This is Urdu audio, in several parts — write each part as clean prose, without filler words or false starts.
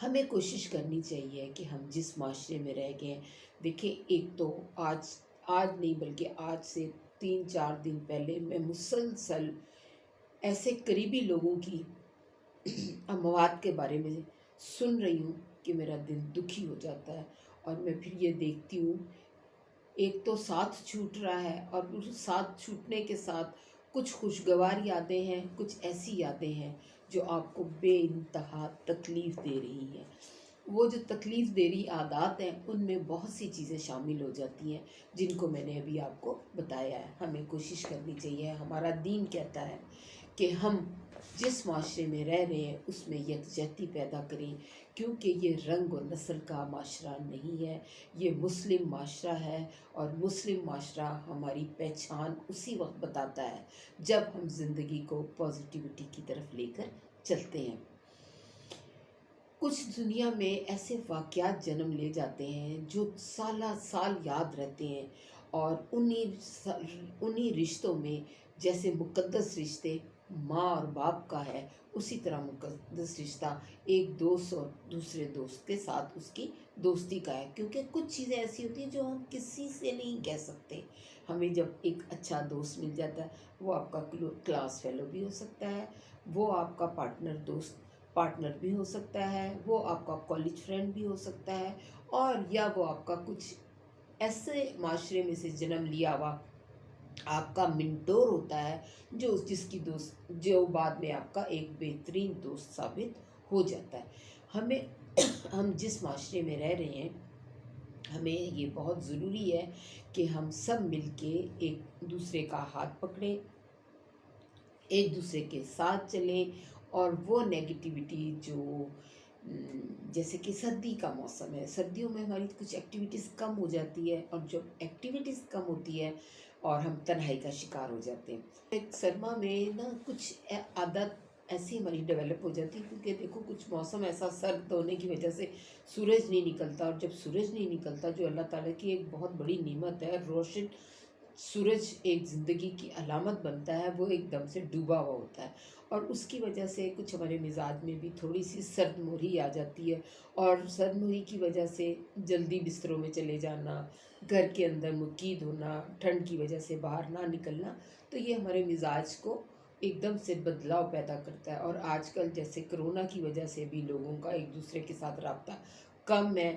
ہمیں کوشش کرنی چاہیے کہ ہم جس معاشرے میں رہ گئے ہیں، دیکھیں ایک تو آج نہیں بلکہ آج سے 3-4 دن پہلے میں مسلسل ایسے قریبی لوگوں کی اموات کے بارے میں سن رہی ہوں کہ میرا دل دکھی ہو جاتا ہے، اور میں پھر یہ دیکھتی ہوں ایک تو ساتھ چھوٹ رہا ہے، اور اس ساتھ چھوٹنے کے ساتھ کچھ خوشگوار یادیں ہیں، کچھ ایسی یادیں ہیں جو آپ کو بے انتہا تکلیف دے رہی ہیں۔ وہ جو تکلیف دے رہی عادات ہیں ان میں بہت سی چیزیں شامل ہو جاتی ہیں جن کو میں نے ابھی آپ کو بتایا ہے۔ ہمیں کوشش کرنی چاہیے، ہمارا دین کہتا ہے کہ ہم جس معاشرے میں رہ رہے ہیں اس میں یکجہتی پیدا کریں، کیونکہ یہ رنگ و نسل کا معاشرہ نہیں ہے، یہ مسلم معاشرہ ہے، اور مسلم معاشرہ ہماری پہچان اسی وقت بتاتا ہے جب ہم زندگی کو پازیٹیوٹی کی طرف لے کر چلتے ہیں۔ کچھ دنیا میں ایسے واقعات جنم لے جاتے ہیں جو سالہ سال یاد رہتے ہیں، اور انہی رشتوں میں جیسے مقدس رشتے ماں اور باپ کا ہے، اسی طرح مقدس رشتہ ایک دوست اور دوسرے دوست کے ساتھ اس کی دوستی کا ہے، کیونکہ کچھ چیزیں ایسی ہوتی ہیں جو ہم کسی سے نہیں کہہ سکتے۔ ہمیں جب ایک اچھا دوست مل جاتا ہے، وہ آپ کا کلاس فیلو بھی ہو سکتا ہے، وہ آپ کا پارٹنر بھی ہو سکتا ہے، وہ آپ کا کالج فرینڈ بھی ہو سکتا ہے، اور یا وہ آپ کا کچھ ایسے معاشرے میں سے جنم لیا ہوا آپ کا منٹور ہوتا ہے جو بعد میں آپ کا ایک بہترین دوست ثابت ہو جاتا ہے۔ ہم جس معاشرے میں رہ رہے ہیں، ہمیں یہ بہت ضروری ہے کہ ہم سب مل کے ایک دوسرے کا ہاتھ پکڑیں، ایک دوسرے کے ساتھ چلیں، اور وہ نیگیٹیوٹی جو جیسے کہ سردی کا موسم ہے، سردیوں میں ہماری کچھ ایکٹیویٹیز کم ہو جاتی ہے، اور جب ایکٹیویٹیز کم ہوتی ہے اور ہم تنہائی کا شکار ہو جاتے ہیں۔ ایک سرما میں نا کچھ عادت ایسی ہماری ڈیولپ ہو جاتی ہے، کیونکہ دیکھو کچھ موسم ایسا سرد ہونے کی وجہ سے سورج نہیں نکلتا، اور جب سورج نہیں نکلتا جو اللہ تعالیٰ کی ایک بہت بڑی نعمت ہے، روشن سورج ایک زندگی کی علامت بنتا ہے، وہ ایک دم سے ڈوبا ہوا ہوتا ہے، اور اس کی وجہ سے کچھ ہمارے مزاج میں بھی تھوڑی سی سرد موہی آ جاتی ہے، اور سرد موہی کی وجہ سے جلدی بستروں میں چلے جانا، گھر کے اندر مقید ہونا، ٹھنڈ کی وجہ سے باہر نہ نکلنا، تو یہ ہمارے مزاج کو ایک دم سے بدلاؤ پیدا کرتا ہے۔ اور آج کل جیسے کرونا کی وجہ سے بھی لوگوں کا ایک دوسرے کے ساتھ رابطہ کم ہے،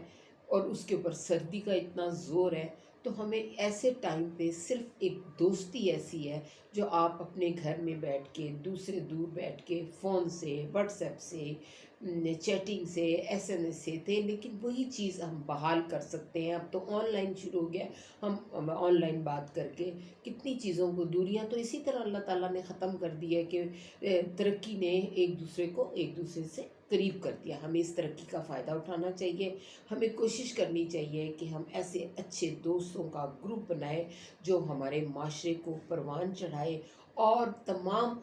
اور اس کے اوپر سردی کا اتنا زور ہے، تو ہمیں ایسے ٹائم پہ صرف ایک دوستی ایسی ہے جو آپ اپنے گھر میں بیٹھ کے دوسرے دور بیٹھ کے فون سے، واٹس ایپ سے، چیٹنگ سے، ایس ایم ایس سے تھے، لیکن وہی چیز ہم بحال کر سکتے ہیں۔ اب تو آن لائن شروع ہو گیا، ہم آن لائن بات کر کے کتنی چیزوں کو، دوریاں تو اسی طرح اللہ تعالیٰ نے ختم کر دی ہے کہ ترقی نے ایک دوسرے سے قریب کر دیا۔ ہمیں اس ترقی کا فائدہ اٹھانا چاہیے، ہمیں کوشش کرنی چاہیے کہ ہم ایسے اچھے دوستوں کا گروپ بنائیں جو ہمارے معاشرے کو پروان چڑھائے، اور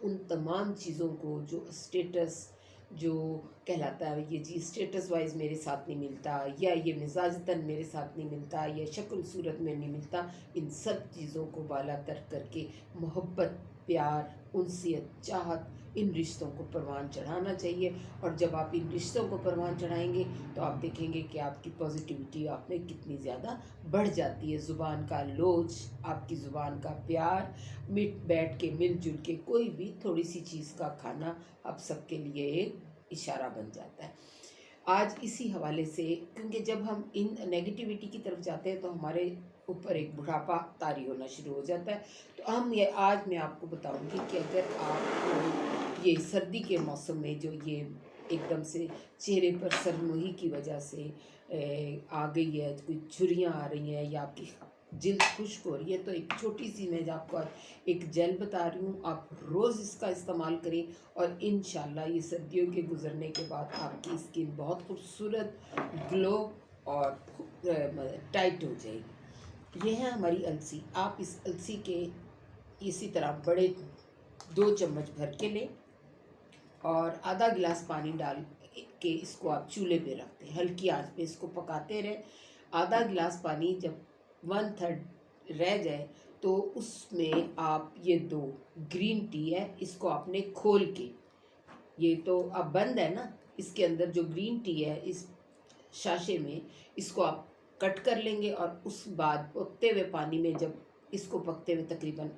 ان تمام چیزوں کو جو اسٹیٹس جو کہلاتا ہے، یہ جی اسٹیٹس وائز میرے ساتھ نہیں ملتا، یا یہ مزاجتاً میرے ساتھ نہیں ملتا، یا شکل صورت میں نہیں ملتا، ان سب چیزوں کو بالا تر کر کے محبت، پیار، انسیت، چاہت، ان رشتوں کو پروان چڑھانا چاہیے۔ اور جب آپ ان رشتوں کو پروان چڑھائیں گے تو آپ دیکھیں گے کہ آپ کی پازیٹیوٹی آپ میں کتنی زیادہ بڑھ جاتی ہے۔ زبان کا لوچ، آپ کی زبان کا پیار، بیٹھ کے مل جل کے کوئی بھی تھوڑی سی چیز کا کھانا آپ سب کے لیے ایک اشارہ بن جاتا ہے۔ آج اسی حوالے سے، کیونکہ جب ہم ان نیگیٹیوٹی کی طرف جاتے ہیں تو ہمارے اوپر ایک بڑھاپا طاری ہونا شروع ہو جاتا ہے، تو آج میں آپ کو بتاؤں گی کہ اگر آپ کو یہ سردی کے موسم میں جو یہ ایک دم سے چہرے پر سرموہی کی وجہ سے آ گئی ہے، کوئی جھریاں آ رہی ہیں، یا آپ کی جلد خشک ہو رہی ہے، تو ایک چھوٹی سی میں آپ کو ایک جیل بتا رہی ہوں، آپ روز اس کا استعمال کریں، اور انشاءاللہ یہ سردیوں کے گزرنے کے بعد آپ کی اسکن بہت خوبصورت گلو اور ٹائٹ ہو جائے گی۔ یہ ہے ہماری السی۔ آپ اس السی کے اسی طرح بڑے 2 چمچ بھر کے لیں، اور آدھا گلاس پانی ڈال کے اس کو آپ چولہے پہ رکھتے ہیں، ہلکی آنچ پہ اس کو پکاتے رہیں۔ آدھا گلاس پانی جب 1/3 رہ جائے تو اس میں آپ یہ 2 گرین ٹی ہے، اس کو آپ نے کھول کے یہ تو اب بند ہے نا، اس کے اندر جو گرین ٹی ہے اس شاشے میں، اس کو آپ کٹ کر لیں گے، اور اس بعد پکتے ہوئے پانی میں جب اس کو پکتے ہوئے تقریباً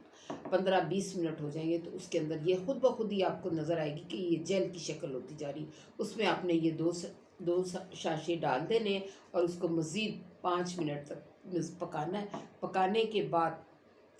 15-20 منٹ ہو جائیں گے تو اس کے اندر یہ خود بخود ہی آپ کو نظر آئے گی کہ یہ جیل کی شکل ہوتی جا رہی ہے۔ اس میں آپ نے یہ دو شاشے ڈال دینے اور اس کو مزید 5 منٹ تک پکانا ہے۔ پکانے کے بعد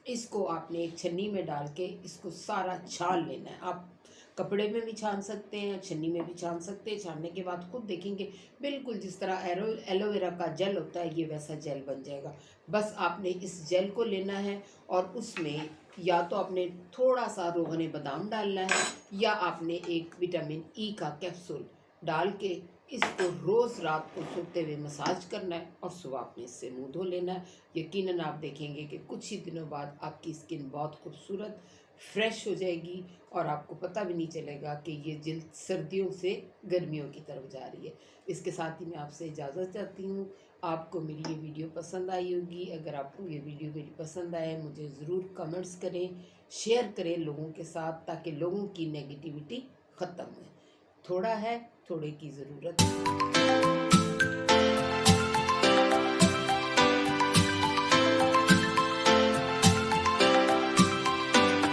اس کو آپ نے ایک چھنی میں ڈال کے اس کو سارا چھان لینا ہے۔ آپ کپڑے میں بھی چھان سکتے ہیں، چھنی میں بھی چھان سکتے ہیں۔ چھاننے کے بعد خود دیکھیں گے بالکل جس طرح ایلو ویرا کا جیل ہوتا ہے یہ ویسا جیل بن جائے گا۔ بس آپ نے اس جیل کو لینا ہے اور اس میں یا تو آپ نے تھوڑا سا روغن بادام ڈالنا ہے، یا آپ نے ایک وٹامن ای کا کیپسول ڈال کے اس کو روز رات کو سوتے ہوئے مساج کرنا ہے، اور صبح آپ نے اس سے منہ دھو لینا ہے۔ یقیناً آپ دیکھیں گے کہ کچھ ہی دنوں بعد آپ کی اسکن بہت خوبصورت فریش ہو جائے گی، اور آپ کو پتہ بھی نہیں چلے گا کہ یہ جلد سردیوں سے گرمیوں کی طرف جا رہی ہے۔ اس کے ساتھ ہی میں آپ سے اجازت چاہتی ہوں۔ آپ کو میری یہ ویڈیو پسند آئی ہوگی۔ اگر آپ کو یہ ویڈیو میری پسند آئے مجھے ضرور کمنٹس کریں، شیئر کریں لوگوں کے ساتھ، تاکہ لوگوں کی نیگیٹیوٹی ختم ہو۔ تھوڑا ہے، تھوڑے کی ضرورت ہے۔